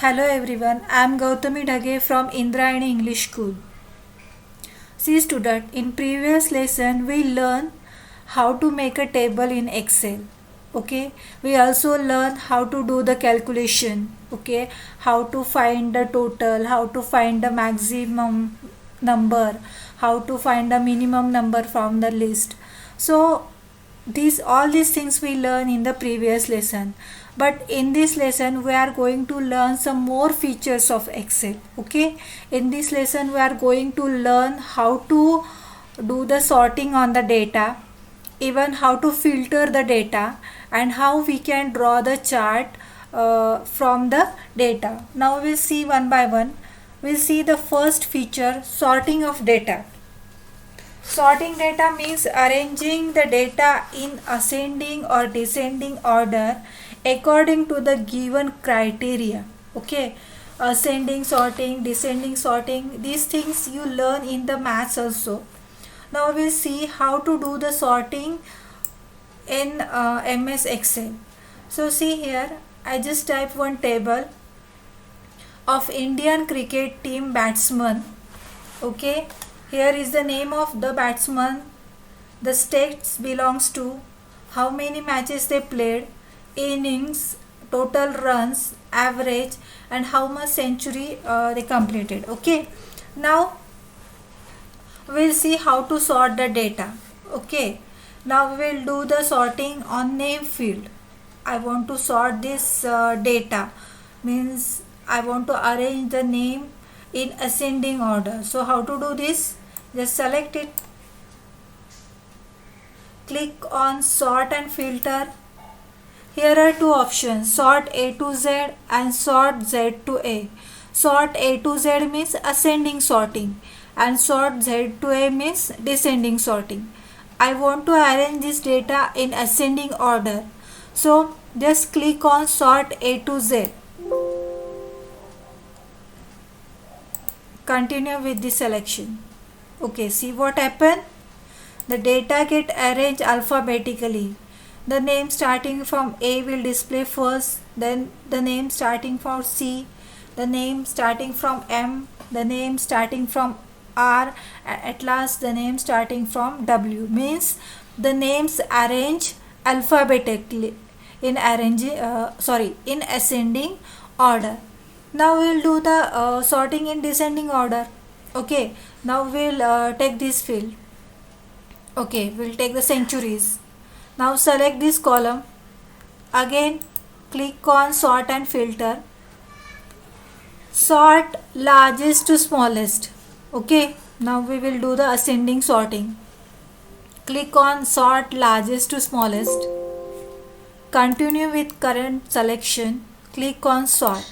Hello everyone, I am Gautami Dhage from Indrayani English School. See student, in previous lesson we learned how to make a table in Excel. Okay, we also learn how to do the calculation. Okay, how to find the total, how to find the maximum number, how to find the minimum number from the list. So these things we learn in the previous lesson, but in this lesson we are going to learn some more features of Excel. Okay, in this lesson we are going to learn how to do the sorting on the data, even how to filter the data, and how we can draw the chart from the data. Now we'll see one by one. We'll see the first feature, sorting of data. Sorting data means arranging the data in ascending or descending order according to the given criteria. Okay, ascending sorting, descending sorting, these things you learn in the maths also. Now we'll see how to do the sorting in MS Excel. So see here, I just type one table of Indian cricket team batsman. Okay, here is the name of the batsman, the states belongs to, how many matches they played, innings, total runs, average, and how much century they completed. Okay, now we'll see how to sort the data. Okay, now we'll do the sorting on name field. I want to sort this data, means I want to arrange the name in ascending order. So how to do this? Just select it, click on sort and filter. Here are two options, sort A to Z and sort Z to A. Sort A to Z means ascending sorting and sort Z to A means descending sorting. I want to arrange this data in ascending order. So just click on sort A to Z. Continue with the selection. Okay, see what happened? The data get arranged alphabetically. The name starting from A will display first, then the name starting from C, the name starting from M, the name starting from R, and at last the name starting from W. Means the names arrange alphabetically in in ascending order. Now we'll do the sorting in descending order. Okay, now we'll take this field. Okay, we'll take the centuries. Now select this column. Again click on sort and filter. Sort largest to smallest. Okay, now we will do the ascending sorting. Click on sort largest to smallest. Continue with current selection. Click on sort.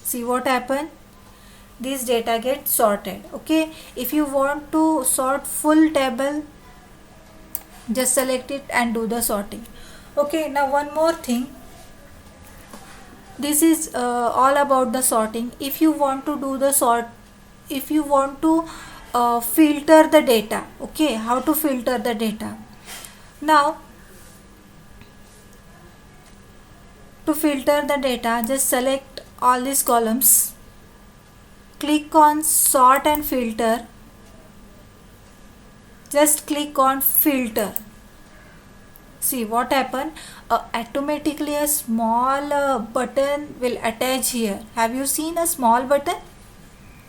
See what happened? This data gets sorted. Okay, if you want to sort full table, just select it and do the sorting. Okay, now one more thing, this is all about the sorting. If you want to do the sort, if you want to filter the data, okay, how to filter the data? Now to filter the data, just select all these columns, click on sort and filter, just click on filter. See what happened? Automatically a small button will attach here. Have you seen a small button?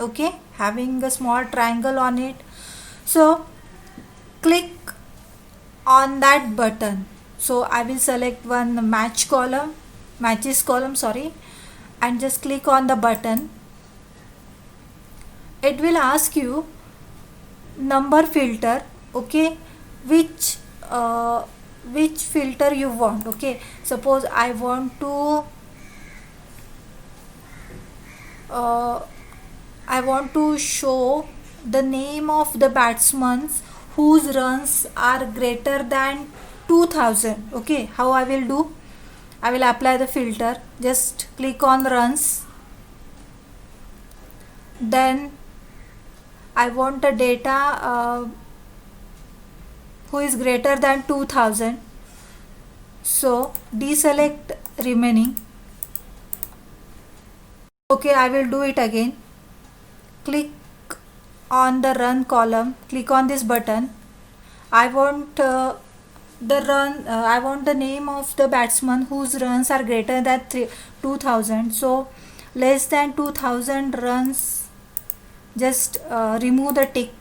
Okay, having a small triangle on it. So click on that button. So I will select one matches column, and just click on the button. It will ask you number filter. Okay, which filter you want. Okay, suppose I want to show the name of the batsmen whose runs are greater than 2000. Okay, how I will do? I will apply the filter. Just click on runs. Then I want the data who is greater than 2000. So deselect remaining. Okay, I will do it again. Click on the run column, click on this button. I want I want the name of the batsman whose runs are greater than 2000. So less than 2000 runs, just remove the tick.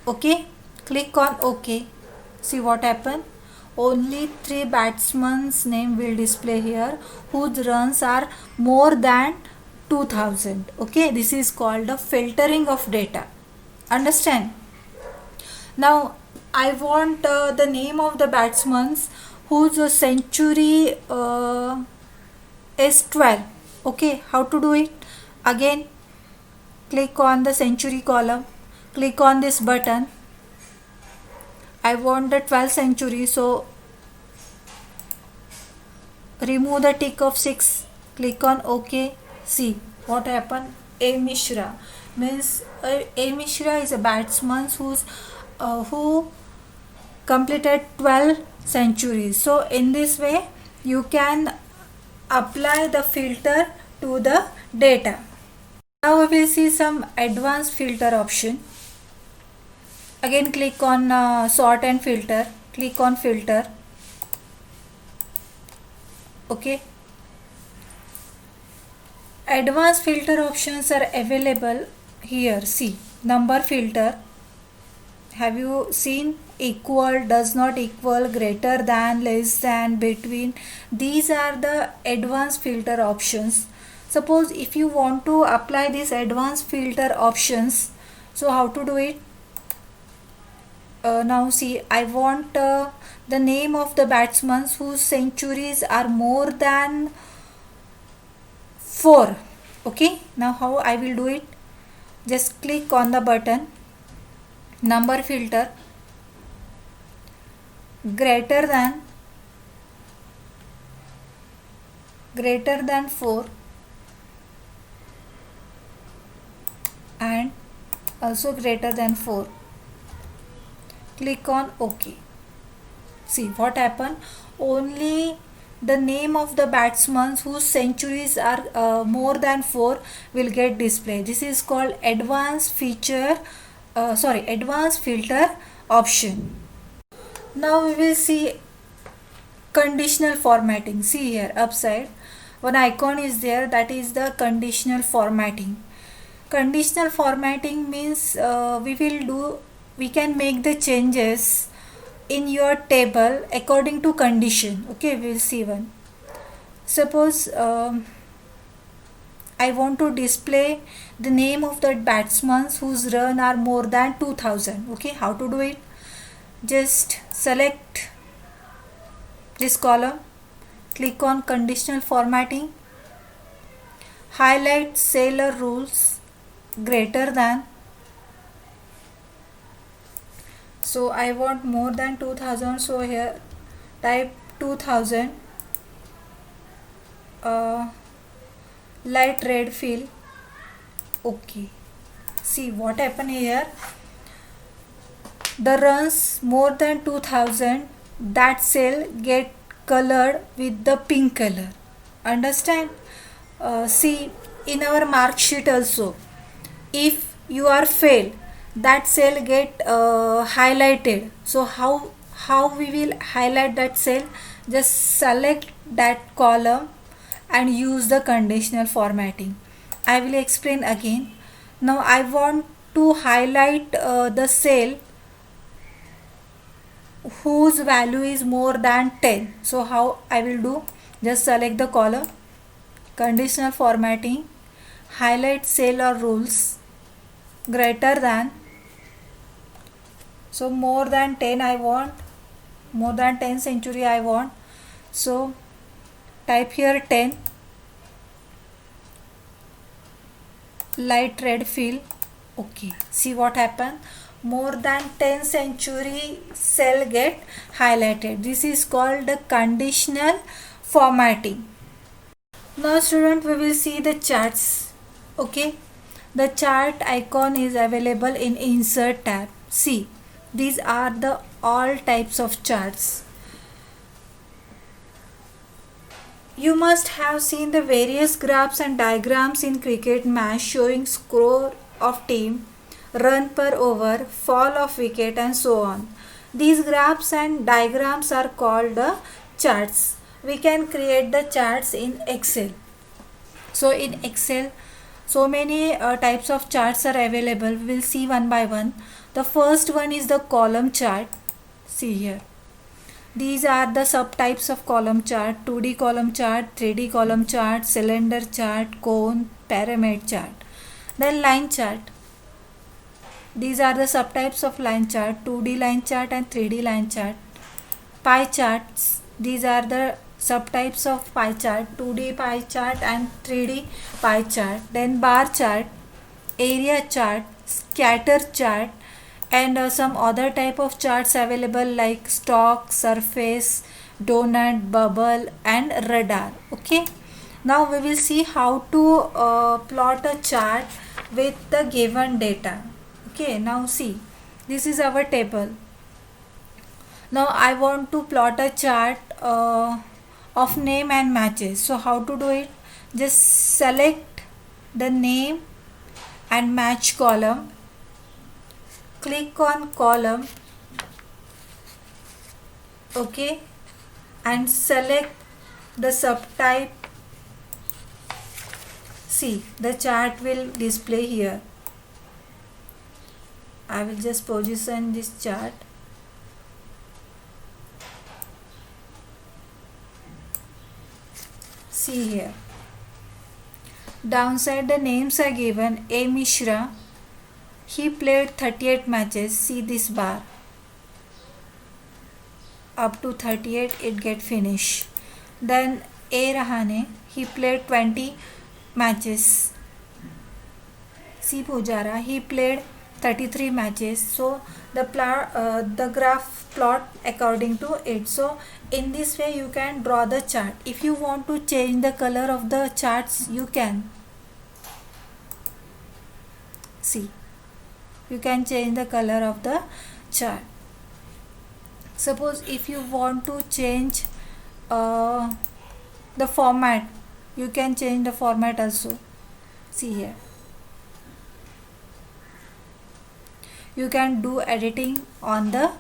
Okay, click on OK. See what happened. Only 3 batsmen's name will display here whose runs are more than 2000. Okay, this is called the filtering of data. Understand? Now I want the name of the batsman whose century is 12. Okay, how to do it? Again, click on the century column, click on this button. I want the 12th century, so remove the tick of 6, click on OK. See what happened. A Mishra means A Mishra is a batsman who completed 12 centuries. So in this way you can apply the filter to the data. Now we will see some advanced filter option. Again, click on sort and filter, click on filter. Okay, advanced filter options are available here. See, number filter. Have you seen? Equal, does not equal, greater than, less than, between. These are the advanced filter options. Suppose if you want to apply these advanced filter options, so how to do it? Now see, I want the name of the batsmen whose centuries are more than 4. Okay, now how I will do it? Just click on the button, number filter, greater than 4 and also greater than 4. Click on OK. See what happened. Only the name of the batsmen whose centuries are more than 4 will get displayed. This is called advanced filter option. Now we will see conditional formatting. See here upside one icon is there, that is the conditional formatting. Conditional formatting means we can make the changes in your table according to condition. Okay, we will see one. Suppose I want to display the name of the batsmen whose run are more than 2000. Okay, how to do it? Just select this column, click on conditional formatting, highlight cell or rules greater than. So I want more than 2000, so here type 2000, light red fill. Okay, see what happened here. The runs more than 2000, that cell get colored with the pink color. Understand? See, in our mark sheet also, if you are fail, that cell get highlighted. So how we will highlight that cell? Just select that column and use the conditional formatting. I will explain again. Now I want to highlight the cell whose value is more than 10. So how I will do? Just select the column, conditional formatting, highlight cell or rules greater than. So more than 10 I want, more than 10 century I want. So type here 10, light red fill. Okay, see what happened. More than 10 century cell get highlighted. This is called the conditional formatting. Now student, we will see the charts. Okay, the chart icon is available in insert tab. See, these are the all types of charts. You must have seen the various graphs and diagrams in cricket match showing score of team, run per over, fall of wicket and so on. These graphs and diagrams are called the charts. We can create the charts in Excel. So in Excel, so many types of charts are available. We will see one by one. The first one is the column chart. See here. These are the subtypes of column chart: 2D column chart, 3D column chart, cylinder chart, cone, pyramid chart. Then line chart. These are the subtypes of line chart: 2D line chart and 3D line chart. Pie charts. These are the subtypes of pie chart: 2D pie chart and 3D pie chart. Then bar chart, area chart, scatter chart, and some other type of charts available like stock, surface, donut, bubble and radar. Okay, now we will see how to plot a chart with the given data. Okay, now see, this is our table. Now I want to plot a chart of name and matches. So how to do it? Just select the name and match column, click on column, okay, and select the subtype. See, the chart will display here. I will just position this chart. See here. Downside the names are given. A. Mishra, he played 38 matches. See this bar. Up to 38 it get finished. Then A. Rahane, he played 20 matches. C. Pujara, he played 33 matches. So the graph plot according to it. So in this way you can draw the chart. If you want to change the color of the charts, you can. See, you can change the color of the chart. Suppose if you want to change the format, you can change the format also. See here, you can do editing on the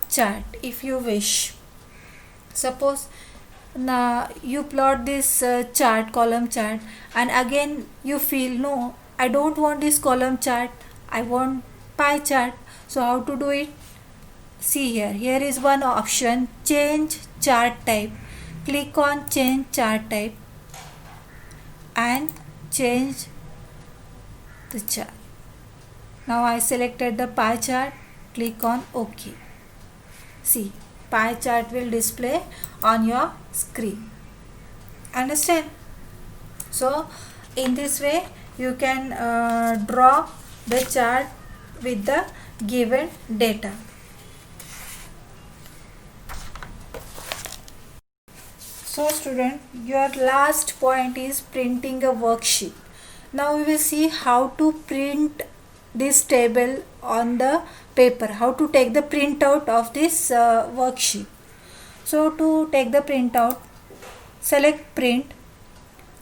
chart if you wish. Suppose now you plot this chart, column chart, and again you feel no, I don't want this column chart, I want pie chart. So how to do it? See here, here is one option, change chart type. Click on change chart type and change the chart. Now I selected the pie chart, click on OK. See, pie chart will display on your screen. Understand? So in this way you can draw the chart with the given data. So student, your last point is printing a worksheet. Now we will see how to print this table on the paper, how to take the printout of this worksheet. So to take the printout, select print,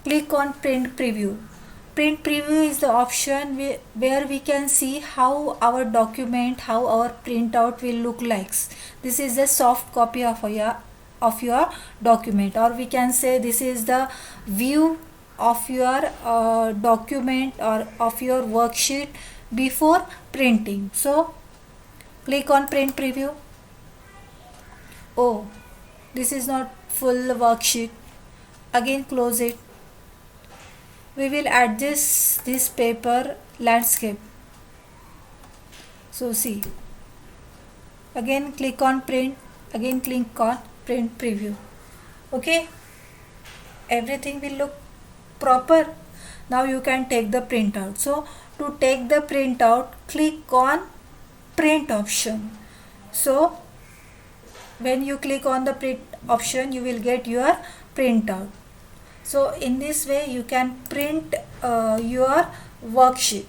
click on print preview. Print preview is the option where we can see how our document, how our printout will look like. This is a soft copy of your document, or we can say this is the view of your document or of your worksheet before printing. So click on print preview. Oh, this is not full worksheet. Again close it. We will adjust this paper landscape. So see, again click on print, again click on print preview. Okay, everything will look proper. Now you can take the printout. So to take the printout, click on print option. So when you click on the print option, you will get your printout. So in this way you can print your worksheet.